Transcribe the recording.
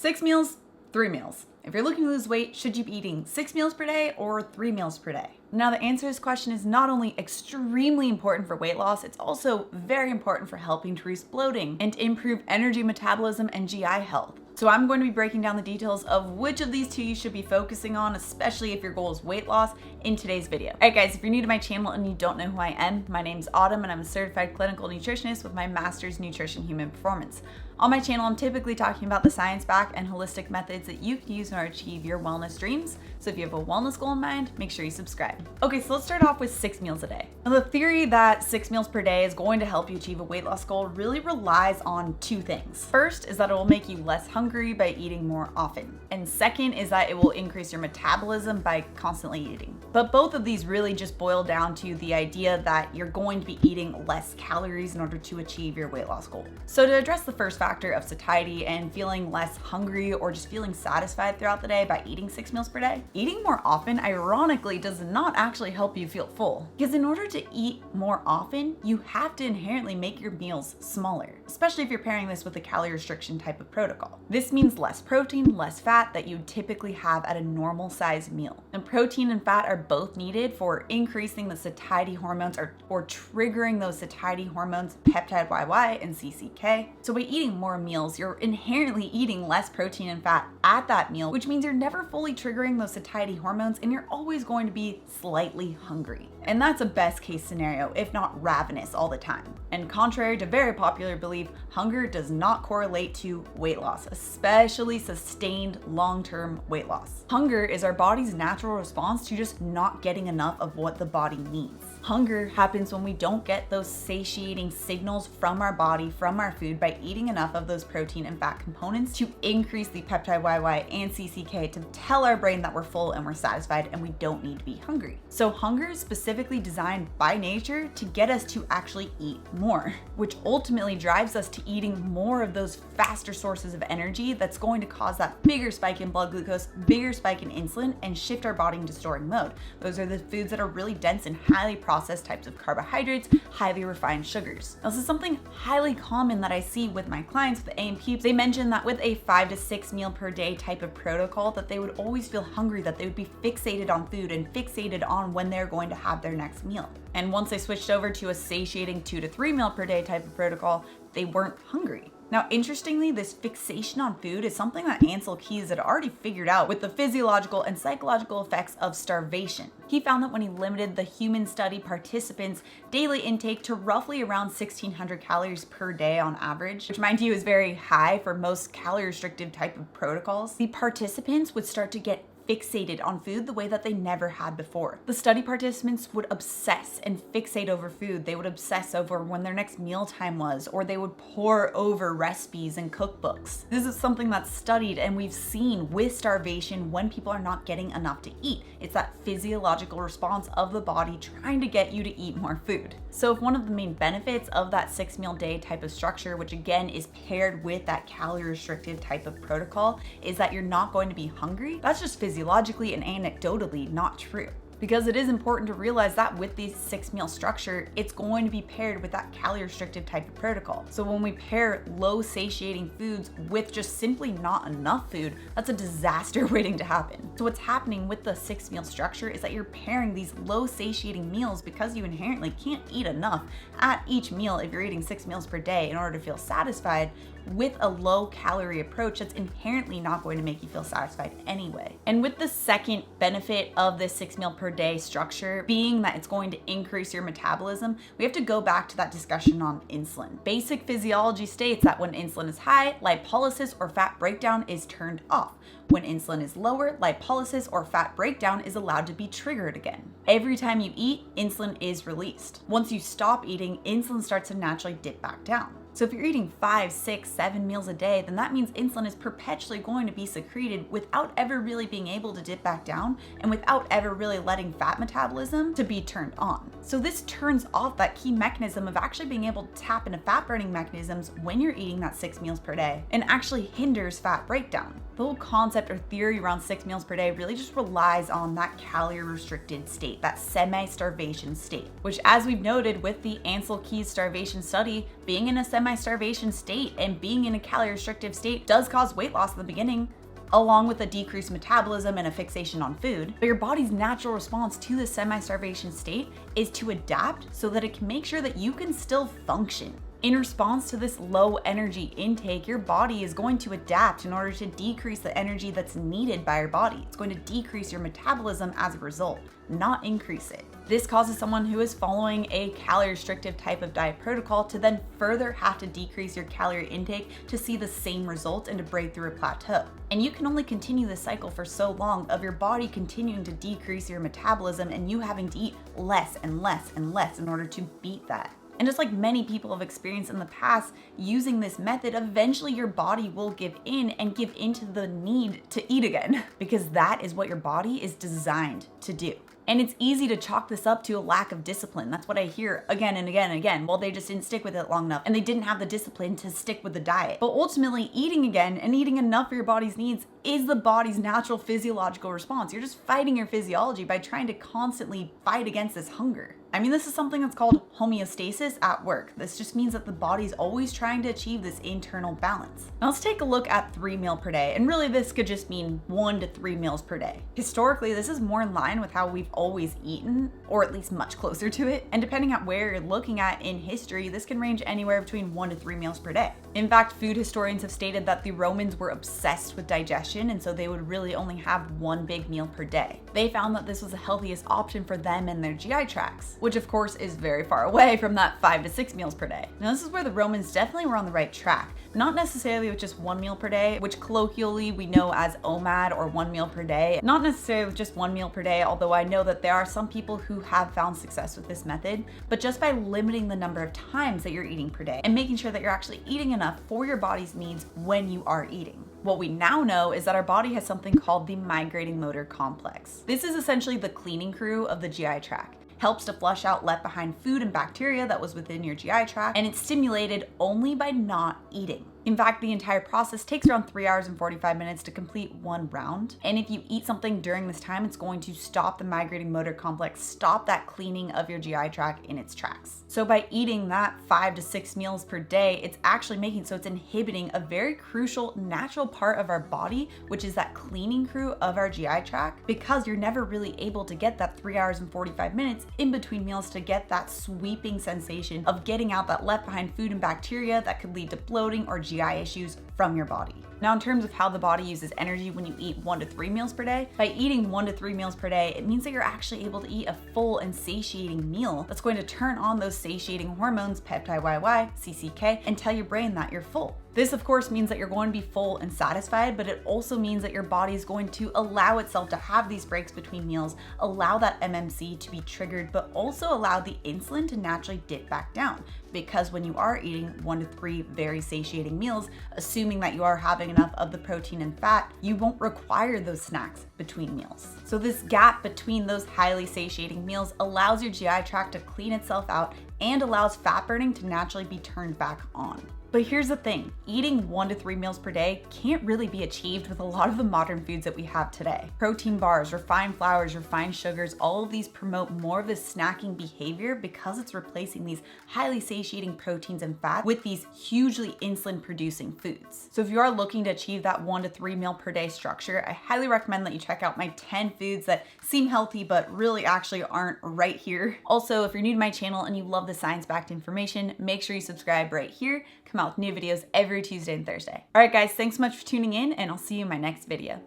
6 meals, 3 meals. If you're looking to lose weight, should you be eating 6 meals per day or 3 meals per day? Now, the answer to this question is not only extremely important for weight loss, it's also very important for helping to reduce bloating and improve energy metabolism and GI health. So I'm going to be breaking down the details of which of these two you should be focusing on, especially if your goal is weight loss, in today's video. Alright guys, if you're new to my channel and you don't know who I am, my name's Autumn and I'm a certified clinical nutritionist with my master's in nutrition human performance. On my channel, I'm typically talking about the science-backed and holistic methods that you can use in order to achieve your wellness dreams. So if you have a wellness goal in mind, make sure you subscribe. Okay, so let's start off with 6 meals a day. Now, the theory that 6 meals per day is going to help you achieve a weight loss goal really relies on two things. First is that it will make you less hungry by eating more often. And second is that it will increase your metabolism by constantly eating. But both of these really just boil down to the idea that you're going to be eating less calories in order to achieve your weight loss goal. So to address the first factor of satiety and feeling less hungry or just feeling satisfied throughout the day by eating 6 meals per day, eating more often ironically does not actually help you feel full. Because in order to eat more often, you have to inherently make your meals smaller, especially if you're pairing this with a calorie restriction type of protocol. This means less protein, less fat that you typically have at a normal size meal. And protein and fat are both needed for increasing the satiety hormones or triggering those satiety hormones, peptide YY and CCK. So by eating more meals, you're inherently eating less protein and fat at that meal, which means you're never fully triggering those satiety hormones and you're always going to be slightly hungry. And that's a best case scenario, if not ravenous all the time. And contrary to very popular belief, hunger does not correlate to weight loss, especially sustained long-term weight loss. Hunger is our body's natural response to just not getting enough of what the body needs. Hunger happens when we don't get those satiating signals from our body, from our food, by eating enough of those protein and fat components to increase the peptide YY and CCK to tell our brain that we're full and we're satisfied and we don't need to be hungry. So hunger is specifically designed by nature to get us to actually eat more, which ultimately drives us to eating more of those faster sources of energy that's going to cause that bigger spike in blood glucose, bigger spike in insulin, and shift our body into storing mode. Those are the foods that are really dense in highly processed types of carbohydrates, highly refined sugars. Now, this is something highly common that I see with my clients with AMPs. They mention that with a 5 to 6 meal per day type of protocol that they would always feel hungry, that they would be fixated on food and fixated on when they're going to have their next meal. And once they switched over to a satiating 2 to 3 meal per day type of protocol, they weren't hungry. Now, interestingly, this fixation on food is something that Ancel Keys had already figured out with the physiological and psychological effects of starvation. He found that when he limited the human study participants' daily intake to roughly around 1,600 calories per day on average, which mind you is very high for most calorie restrictive type of protocols, the participants would start to get fixated on food the way that they never had before. The study participants would obsess and fixate over food. They would obsess over when their next mealtime was, or they would pore over recipes and cookbooks. This is something that's studied and we've seen with starvation when people are not getting enough to eat. It's that physiological response of the body trying to get you to eat more food. So if one of the main benefits of that 6 meal day type of structure, which again is paired with that calorie restrictive type of protocol, is that you're not going to be hungry, that's just physiologically and anecdotally not true. Because it is important to realize that with this 6 meal structure, it's going to be paired with that calorie restrictive type of protocol. So when we pair low satiating foods with just simply not enough food, that's a disaster waiting to happen. So what's happening with the 6 meal structure is that you're pairing these low satiating meals because you inherently can't eat enough at each meal if you're eating 6 meals per day in order to feel satisfied, with a low calorie approach that's inherently not going to make you feel satisfied anyway. And with the second benefit of this 6 meal per day structure being that it's going to increase your metabolism, we have to go back to that discussion on insulin. Basic physiology states that when insulin is high, lipolysis or fat breakdown is turned off. When insulin is lower, lipolysis or fat breakdown is allowed to be triggered again. Every time you eat, insulin is released. Once you stop eating, insulin starts to naturally dip back down. So if you're eating 5, 6, 7 meals a day, then that means insulin is perpetually going to be secreted without ever really being able to dip back down and without ever really letting fat metabolism to be turned on. So this turns off that key mechanism of actually being able to tap into fat burning mechanisms when you're eating that 6 meals per day and actually hinders fat breakdown. The whole concept or theory around 6 meals per day really just relies on that calorie restricted state, that semi-starvation state, which as we've noted with the Ancel Keys starvation study, being in a semi-starvation state and being in a calorie restrictive state does cause weight loss in the beginning, along with a decreased metabolism and a fixation on food. But your body's natural response to the semi-starvation state is to adapt so that it can make sure that you can still function. In response to this low energy intake, your body is going to adapt in order to decrease the energy that's needed by your body. It's going to decrease your metabolism as a result, not increase it. This causes someone who is following a calorie restrictive type of diet protocol to then further have to decrease your calorie intake to see the same result and to break through a plateau. And you can only continue this cycle for so long of your body continuing to decrease your metabolism and you having to eat less and less and less in order to beat that. And just like many people have experienced in the past, using this method, eventually your body will give in and give into the need to eat again, because that is what your body is designed to do. And it's easy to chalk this up to a lack of discipline. That's what I hear again and again and again. Well, they just didn't stick with it long enough and they didn't have the discipline to stick with the diet. But ultimately, eating again and eating enough for your body's needs is the body's natural physiological response. You're just fighting your physiology by trying to constantly fight against this hunger. I mean, this is something that's called homeostasis at work. This just means that the body's always trying to achieve this internal balance. Now let's take a look at 3 meals per day. And really this could just mean 1 to 3 meals per day. Historically, this is more in line with how we've always eaten, or at least much closer to it. And depending on where you're looking at in history, this can range anywhere between 1 to 3 meals per day. In fact, food historians have stated that the Romans were obsessed with digestion, and so they would really only have 1 big meal per day. They found that this was the healthiest option for them and their GI tracts, which of course is very far away from that 5 to 6 meals per day. Now this is where the Romans definitely were on the right track, not necessarily with just 1 meal per day, which colloquially we know as OMAD or 1 meal per day, not necessarily with just 1 meal per day, although I know that there are some people who have found success with this method, but just by limiting the number of times that you're eating per day and making sure that you're actually eating enough for your body's needs when you are eating. What we now know is that our body has something called the migrating motor complex. This is essentially the cleaning crew of the GI tract. Helps to flush out left behind food and bacteria that was within your GI tract, and it's stimulated only by not eating. In fact, the entire process takes around 3 hours and 45 minutes to complete 1 round. And if you eat something during this time, it's going to stop the migrating motor complex, stop that cleaning of your GI tract in its tracks. So by eating that 5 to 6 meals per day, it's actually making so it's inhibiting a very crucial natural part of our body, which is that cleaning crew of our GI tract, because you're never really able to get that 3 hours and 45 minutes in between meals to get that sweeping sensation of getting out that left behind food and bacteria that could lead to bloating or GI issues from your body. Now, in terms of how the body uses energy when you eat 1 to 3 meals per day, by eating 1 to 3 meals per day, it means that you're actually able to eat a full and satiating meal that's going to turn on those satiating hormones, peptide YY, CCK, and tell your brain that you're full. This, of course, means that you're going to be full and satisfied, but it also means that your body is going to allow itself to have these breaks between meals, allow that MMC to be triggered, but also allow the insulin to naturally dip back down. Because when you are eating 1 to 3 very satiating meals, assuming that you are having enough of the protein and fat, you won't require those snacks between meals. So this gap between those highly satiating meals allows your GI tract to clean itself out and allows fat burning to naturally be turned back on. But here's the thing, eating 1 to 3 meals per day can't really be achieved with a lot of the modern foods that we have today. Protein bars, refined flours, refined sugars, all of these promote more of this snacking behavior because it's replacing these highly satiating proteins and fat with these hugely insulin producing foods. So if you are looking to achieve that 1 to 3 meal per day structure, I highly recommend that you check out my 10 foods that seem healthy but really actually aren't right here. Also, if you're new to my channel and you love the science-backed information, make sure you subscribe right here. Come out with new videos every Tuesday and Thursday. All right, guys, thanks so much for tuning in, and I'll see you in my next video.